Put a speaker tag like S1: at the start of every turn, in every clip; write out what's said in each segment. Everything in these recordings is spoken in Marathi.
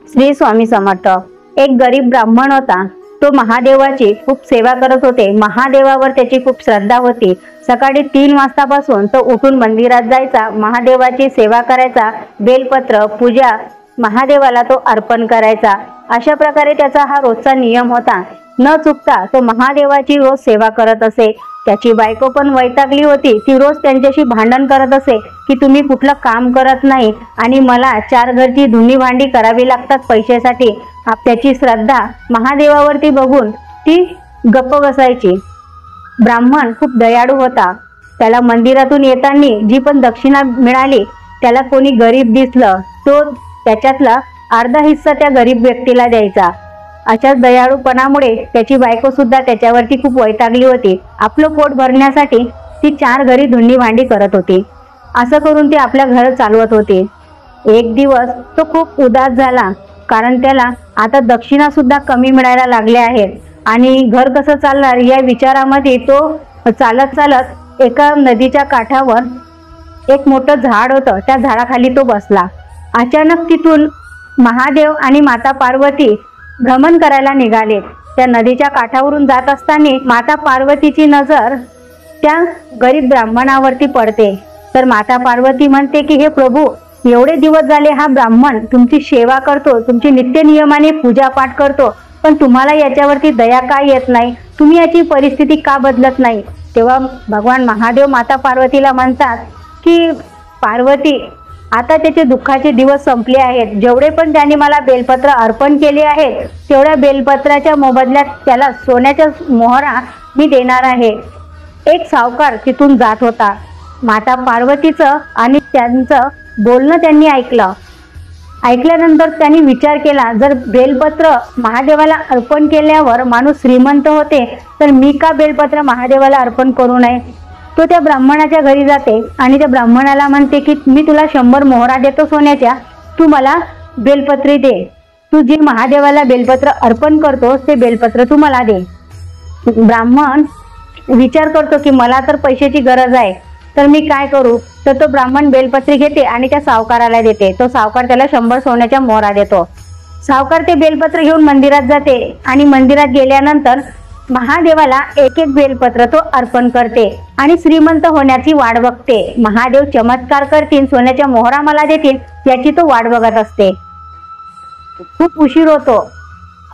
S1: श्री स्वामी समर्थ। एक गरीब ब्राह्मण होता। तो महादेवाची खूप सेवा करत होते। महादेवावर त्याची खूप श्रद्धा होती। सकाळी 3 वाजतापासून तो उठून मंदिरात जायचा, महादेवाची सेवा करायचा, बेलपत्र पूजा महादेवाला तो अर्पण करायचा। अशा प्रकारे त्याचा हा रोजचा नियम होता। न चुकता तो महादेवाची रोज सेवा करत असे। त्याची बायको पण वैतागली होती। ती रोज त्यांच्याशी भांडण करत असे की तुम्ही कुठलं काम करत नाही आणि मला 4 घरची धुनी भांडी करावी लागतात पैशासाठी। त्याची श्रद्धा महादेवावरती बघून ती गप्प बसायची। ब्राह्मण खूप दयाळू होता। त्याला मंदिरातून येताना जी पण दक्षिणा मिळाली, त्याला कोणी गरीब दिसलं तो त्याच्यातला अर्धा हिस्सा त्या गरीब व्यक्तीला द्यायचा। अशाच दयाळूपणामुळे त्याची बायको सुद्धा त्याच्यावरती खूप वैतागली होती। आपलं पोट भरण्यासाठी ती 4 घरी धुंडी भांडी करत होती। असं करून ती आपल्या घर चालवत होती। एक दिवस तो खूप उदास झाला, कारण त्याला आता दक्षिणा सुद्धा कमी मिळायला लागल्या आहेत आणि घर कसं चालणार या विचारामध्ये तो चालत चालत एका नदीच्या काठावर एक मोठं झाड होतं, त्या झाडाखाली तो बसला। अचानक तिथून महादेव आणि माता पार्वती भ्रमण करायला निघाले। त्या नदीच्या काठावरून जात असताना माता पार्वतीची नजर त्या गरीब ब्राह्मणावरती पडते। तर माता पार्वती म्हणते की हे प्रभू, एवढे दिवस झाले हा ब्राह्मण तुमची सेवा करतो, तुमची नित्य नियमाने पूजा पाठ करतो, पण तुम्हाला याच्यावरती दया का येत नाही? तुम्ही याची परिस्थिती का बदलत नाही? तेव्हा भगवान महादेव माता पार्वतीला म्हणतात की पार्वती, आता त्याचे दुःखाचे दिवस संपले आहेत। जेवढे पण त्यांनी मला बेलपत्र अर्पण केले आहेत, तेवढ्या बेलपत्राच्या मोबदल्यात त्याला सोन्याच्या मोहरा मी देणार आहे। एक सावकार तिथून जात होता। माता पार्वतीचं आणि त्यांचं बोलणं त्यांनी ऐकलं। ऐकल्यानंतर त्यांनी विचार केला, जर बेलपत्र महादेवाला अर्पण केल्यावर माणूस श्रीमंत होते, तर मी का बेलपत्र महादेवाला अर्पण करू नये? तो त्या ब्राह्मणाच्या घरी जाते आणि त्या ब्राह्मणाला म्हणते की मी तुला 100 मोहरा देतो सोन्याच्या, तू मला बेलपत्री दे। तू जी महादेवाला बेलपत्र अर्पण करतोस ते बेलपत्र तू मला दे। ब्राह्मण विचार करतो की मला तर पैशाची गरज आहे, तर मी काय करू? तर तो ब्राह्मण बेलपत्री घेते आणि त्या सावकाराला देते। तो सावकार त्याला 100 सोन्याच्या मोहरा देतो। सावकार ते बेलपत्र घेऊन मंदिरात जाते आणि मंदिरात गेल्यानंतर महादेवाला एक बेलपत्र तो अर्पण करते आणि श्रीमंत होण्याची वाट बघते। महादेव चमत्कार करतील, सोन्याच्या मोहरा मला देतील याची तो वाट बघत असते। खूप उशीर होतो,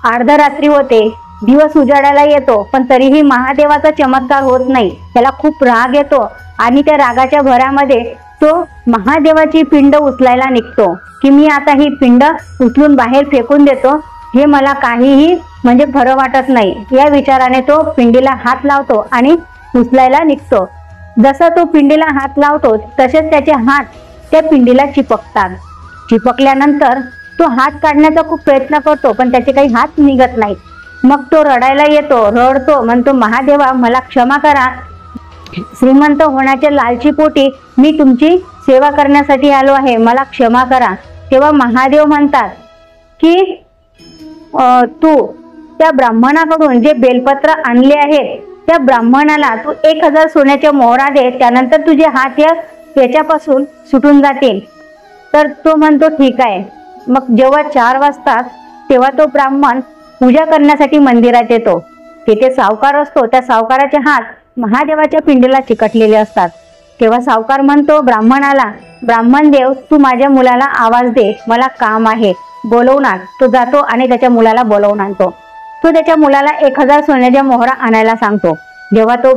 S1: अर्धरात्री होते, दिवस उजाडायला येतो, पण तरीही महादेवाचा चमत्कार होत नाही। त्याला खूप राग येतो आणि त्या रागाच्या भरामध्ये तो महादेवाची पिंड उचलायला निघतो की मी आता ही पिंड उचलून बाहेर फेकून देतो, हे मला काहीही म्हणजे खरं वाटत नाही। या विचाराने तो पिंडीला हात लावतो आणि उचलायला निघतो। जसा तो पिंडीला हात लावतो तसेच त्याचे हात त्या पिंडीला चिपकतात। चिपकल्यानंतर तो हात काढण्याचा खूप प्रयत्न करतो, पण त्याचे काही हात निघत नाही। मग तो रडायला येतो, रडतो, म्हणतो महादेवा मला क्षमा करा, श्रीमंत होण्याच्या लालचीपोटी मी तुमची सेवा करण्यासाठी आलो आहे, मला क्षमा करा। तेव्हा महादेव म्हणतात की तू त्या ब्राह्मणाकडून जे बेलपत्र आणले आहेत त्या ब्राह्मणाला तू 1000 सोन्याच्या मोहरा दे, त्यानंतर तुझे हात याच्यापासून सुटून जातील। तर तो म्हणतो ठीक आहे। मग जेव्हा 4 वाजतात तेव्हा तो ब्राह्मण पूजा करण्यासाठी मंदिरात येतो। तिथे सावकार असतो, त्या सावकाराचे हात महादेवाच्या पिंडीला चिकटलेले असतात। तेव्हा सावकार म्हणतो ब्राह्मणाला, ब्राह्मण देव तू माझ्या मुलाला आवाज दे, मला काम आहे, बोलवून आण। तो जातो आणि त्याच्या मुलाला बोलवून आणतो। तो त्याच्या मुलाला 1000 सोन्याच्या मोहरा आणायला सांगतो। जेव्हा तो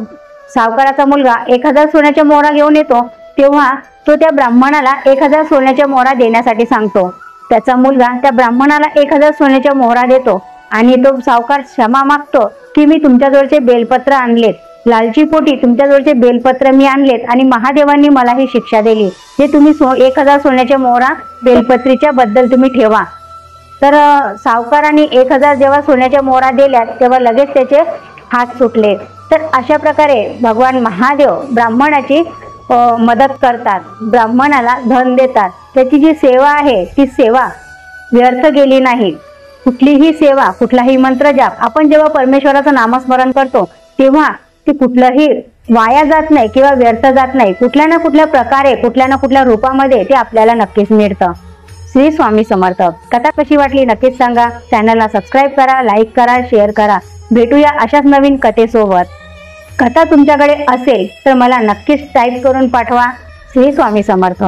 S1: सावकाराचा मुलगा 1000 सोन्याच्या मोहरा घेऊन येतो, तेव्हा तो त्या ब्राह्मणाला 1000 सोन्याच्या मोहरा देण्यासाठी सांगतो। त्याचा मुलगा त्या ब्राह्मणाला 1000 सोन्याच्या मोहरा देतो आणि तो सावकार क्षमा मागतो की मी तुमच्याजवळचे बेलपत्र आणलेत, लालचीपोटी तुमच्याजवळचे बेलपत्र मी आणलेत आणि महादेवांनी मला ही शिक्षा दिली, जे तुम्ही 1000 सोन्याच्या मोहरा बेलपत्रीच्या बद्दल तुम्ही ठेवा। तर सावकाराने 1000 जेव्हा सोन्याच्या मोहरा दिल्या तेव्हा लगेच त्याचे हात सुटले। तर अशा प्रकारे भगवान महादेव ब्राह्मणाची मदत करतात, ब्राह्मणाला धन देतात। त्याची जी सेवा आहे ती सेवा व्यर्थ गेली नाही। कुठलीही सेवा, कुठलाही मंत्र जाप आपण जेव्हा परमेश्वराचं नामस्मरण करतो तेव्हा ते कुठलंही वाया जात नाही किंवा व्यर्थ जात नाही। कुठल्या ना कुठल्या प्रकारे, कुठल्या ना कुठल्या रूपामध्ये ते आपल्याला नक्कीच मिळतं। श्री स्वामी समर्थ. कथा कशी वाटली नक्कीच सांगा. चॅनलला सबस्क्राईब करा, लाईक करा, शेअर करा. भेटूया अशाच नवीन कथेसोबत. कथा तुमच्याकडे असेल तर मला नक्कीच टाईप करून पाठवा. श्री स्वामी समर्थ.